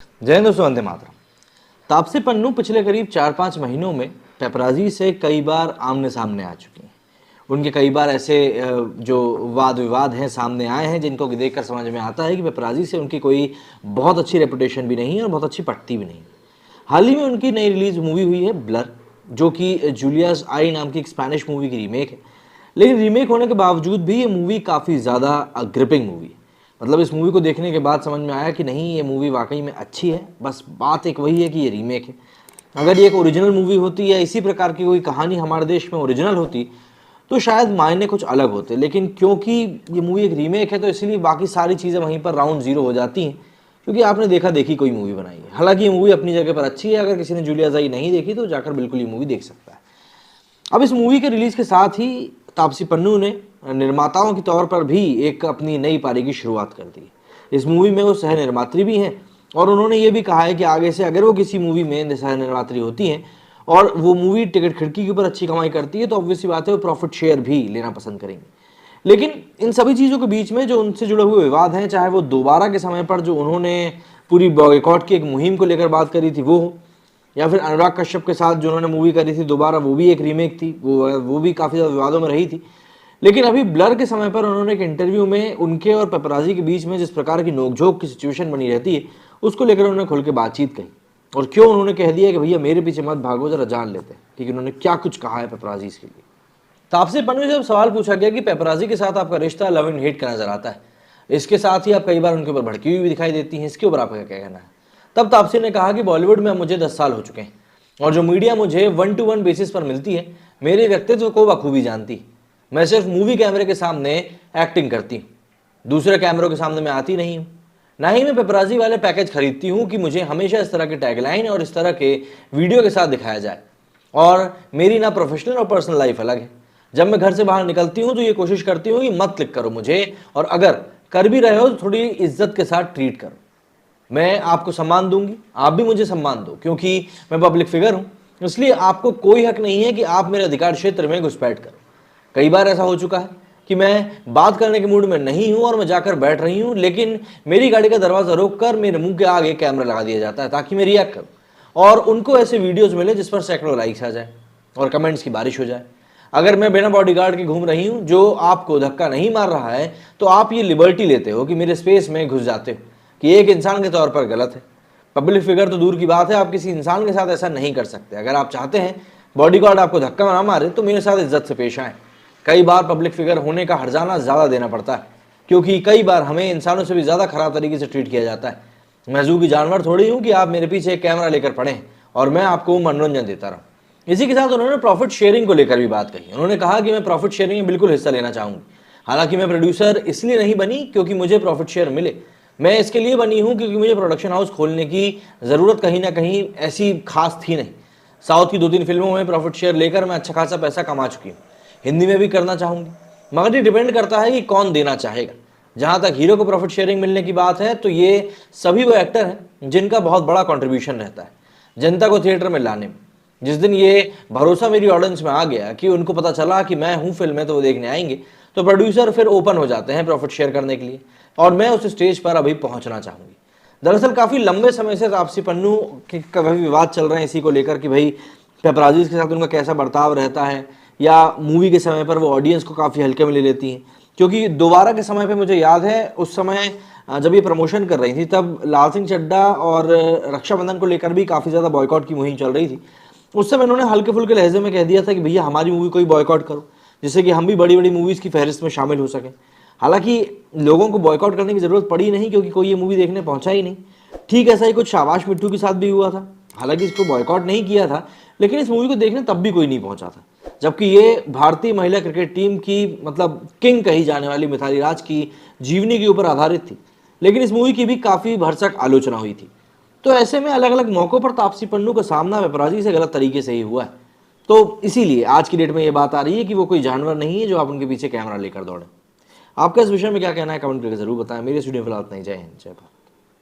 जय हिंद दोस्तों, वंदे मातरम। तापसी पन्नू पिछले करीब 4-5 महीनों में पेपराजी से कई बार आमने सामने आ चुकी हैं। उनके कई बार ऐसे जो वाद विवाद हैं सामने आए हैं जिनको देखकर समझ में आता है कि पेपराजी से उनकी कोई बहुत अच्छी रेपुटेशन भी नहीं है और बहुत अच्छी पटती भी नहीं। हाल ही में उनकी नई रिलीज मूवी हुई है ब्लर, जो कि जूलियास आई नाम की एक स्पेनिश मूवी की रीमेक है। लेकिन रीमेक होने के बावजूद भी ये मूवी काफ़ी ज़्यादा ग्रिपिंग मूवी है। मतलब इस मूवी को देखने के बाद समझ में आया कि नहीं, ये मूवी वाकई में अच्छी है। बस बात एक वही है कि ये रीमेक है। अगर ये एक ओरिजिनल मूवी होती या इसी प्रकार की कोई कहानी हमारे देश में ओरिजिनल होती तो शायद मायने कुछ अलग होते, लेकिन क्योंकि ये मूवी एक रीमेक है तो इसलिए बाकी सारी चीज़ें वहीं पर राउंड ज़ीरो हो जाती हैं, क्योंकि आपने देखा देखी कोई मूवी बनाई है। हालांकि ये मूवी अपनी जगह पर अच्छी है, अगर किसी ने जूलिया जाई नहीं देखी तो जाकर बिल्कुल ये मूवी देख सकता है। अब इस मूवी के रिलीज़ के साथ ही तापसी पन्नू ने निर्माताओं के तौर पर भी एक अपनी नई पारी की शुरुआत कर दी। इस मूवी में वो सह निर्मात्री भी हैं और उन्होंने ये भी कहा है कि आगे से अगर वो किसी मूवी में सह निर्मात्री होती हैं और वो मूवी टिकट खिड़की के ऊपर अच्छी कमाई करती है तो ऑब्वियस सी बात है वो प्रॉफिट शेयर भी लेना पसंद करेंगे। लेकिन इन सभी चीज़ों के बीच में जो उनसे जुड़े हुए विवाद हैं, चाहे वो दोबारा के समय पर जो उन्होंने पूरी बॉयकॉट की एक मुहिम को लेकर बात करी थी वो हो, या फिर अनुराग कश्यप के साथ जो उन्होंने मूवी करी थी दोबारा, वो भी एक रीमेक थी, वो भी काफ़ी ज़्यादा विवादों में रही थी। लेकिन अभी ब्लर के समय पर उन्होंने एक इंटरव्यू में उनके और पेपराजी के बीच में जिस प्रकार की नोकझोंक की सिचुएशन बनी रहती है उसको लेकर उन्होंने खुल के बातचीत कही। और क्यों उन्होंने कह दिया कि भैया मेरे पीछे मत भागो, जरा जान लेते हैं कि उन्होंने क्या कुछ कहा है पेपराजी इसके लिए। तापसी पन्नू से जब सवाल पूछा गया कि पेपराजी के साथ आपका रिश्ता लव एंड हेट का नजर आता है, इसके साथ ही आप कई बार उनके ऊपर भड़की हुई भी दिखाई देती हैं, इसके ऊपर आपका क्या कहना है, तब तापसी ने कहा कि बॉलीवुड में मुझे 10 साल हो चुके हैं और जो मीडिया मुझे 1-to-1 बेसिस पर मिलती है मेरे व्यक्तित्व को बखूबी जानती। मैं सिर्फ मूवी कैमरे के सामने एक्टिंग करती हूँ, दूसरे कैमरों के सामने मैं आती नहीं हूँ। ना ही मैं पेपराजी वाले पैकेज खरीदती हूँ कि मुझे हमेशा इस तरह के टैगलाइन और इस तरह के वीडियो के साथ दिखाया जाए। और मेरी ना प्रोफेशनल और पर्सनल लाइफ अलग है। जब मैं घर से बाहर निकलती हूँ तो ये कोशिश करती हूँ कि मत क्लिक करो मुझे, और अगर कर भी रहे हो तो थोड़ी इज्जत के साथ ट्रीट करो। मैं आपको सम्मान दूंगी, आप भी मुझे सम्मान दो, क्योंकि मैं पब्लिक फिगर हूँ, इसलिए आपको कोई हक नहीं है कि आप मेरे अधिकार क्षेत्र में घुसपैठ करो। कई बार ऐसा हो चुका है कि मैं बात करने के मूड में नहीं हूं और मैं जाकर बैठ रही हूं, लेकिन मेरी गाड़ी का दरवाजा रोककर मेरे मुंह के आगे कैमरा लगा दिया जाता है ताकि मैं रिएक्ट करूं और उनको ऐसे वीडियोस मिले जिस पर सैकड़ों लाइक्स आ जाए और कमेंट्स की बारिश हो जाए। अगर मैं बिना बॉडीगार्ड के घूम रही हूं जो आपको धक्का नहीं मार रहा है तो आप ये लिबर्टी लेते हो कि मेरे स्पेस में घुस जाते हो, कि एक इंसान के तौर पर गलत है। पब्लिक फिगर तो दूर की बात है, आप किसी इंसान के साथ ऐसा नहीं कर सकते। अगर आप चाहते हैं बॉडीगार्ड आपको धक्का ना मारे तो मेरे साथ इज्जत से पेश आए। कई बार पब्लिक फिगर होने का हर्जाना ज़्यादा देना पड़ता है, क्योंकि कई बार हमें इंसानों से भी ज़्यादा खराब तरीके से ट्रीट किया जाता है। मैं जू की जानवर थोड़ी हूँ कि आप मेरे पीछे एक कैमरा लेकर पड़े और मैं आपको मनोरंजन देता रहूँ। इसी के साथ उन्होंने प्रॉफिट शेयरिंग को लेकर भी बात कही। उन्होंने कहा कि मैं प्रॉफिट शेयरिंग में बिल्कुल हिस्सा लेना चाहूँगी। हालांकि मैं प्रोड्यूसर इसलिए नहीं बनी क्योंकि मुझे प्रॉफिट शेयर मिले, मैं इसके लिए बनी हूँ क्योंकि मुझे प्रोडक्शन हाउस खोलने की ज़रूरत कहीं ना कहीं ऐसी खास थी नहीं। साउथ की 2-3 फिल्मों में प्रॉफिट शेयर लेकर मैं अच्छा खासा पैसा कमा चुकी हूँ, हिंदी में भी करना चाहूँगी, मगर ये डिपेंड करता है कि कौन देना चाहेगा। जहाँ तक हीरो को प्रॉफिट शेयरिंग मिलने की बात है तो ये सभी वो एक्टर हैं जिनका बहुत बड़ा कंट्रीब्यूशन रहता है जनता को थिएटर में लाने में। जिस दिन ये भरोसा मेरी ऑडियंस में आ गया कि उनको पता चला कि मैं हूँ फिल्म में तो वो देखने आएंगे, तो प्रोड्यूसर फिर ओपन हो जाते हैं प्रॉफिट शेयर करने के लिए, और मैं उस स्टेज पर अभी पहुँचना चाहूँगी। दरअसल काफ़ी लंबे समय से तापसी पन्नू के काफ़ी विवाद चल रहे हैं इसी को लेकर कि भाई पेपराजी के साथ उनका कैसा बर्ताव रहता है, या मूवी के समय पर वो ऑडियंस को काफ़ी हल्के में ले लेती हैं। क्योंकि दोबारा के समय पे मुझे याद है उस समय जब ये प्रमोशन कर रही थी तब लाल सिंह चड्ढा और रक्षाबंधन को लेकर भी काफ़ी ज़्यादा बॉयकॉट की मुहिम चल रही थी। उस समय उन्होंने हल्के फुल्के लहजे में कह दिया था कि भैया हमारी मूवी को ही बॉयकॉट करो, जिससे कि हम भी बड़ी बड़ी मूवीज़ की फहरिस्त में शामिल हो सकें। हालांकि लोगों को बॉयकॉट करने की ज़रूरत पड़ी नहीं, क्योंकि कोई ये मूवी देखने पहुंचा ही नहीं। ठीक ऐसा ही कुछ शाबाश मिट्टू के साथ भी हुआ था। हालांकि इसको बॉयकॉट नहीं किया था, लेकिन इस मूवी को देखने तब भी कोई नहीं पहुंचा था, जबकि ये भारतीय महिला क्रिकेट टीम की मतलब किंग कही जाने वाली मिताली राज की जीवनी के ऊपर आधारित थी। लेकिन इस मूवी की भी काफ़ी भरसक आलोचना हुई थी। तो ऐसे में अलग अलग मौक़ों पर तापसी पन्नू का सामना पेपराजी से गलत तरीके से ही हुआ है। तो इसीलिए आज की डेट में ये बात आ रही है कि वो कोई जानवर नहीं है जो आप उनके पीछे कैमरा लेकर दौड़ें। आपका इस विषय में क्या कहना है कमेंट करके जरूर बताएं। मेरे स्टूडियो फिलहाल इतना ही। जय हिंद, जय भारत।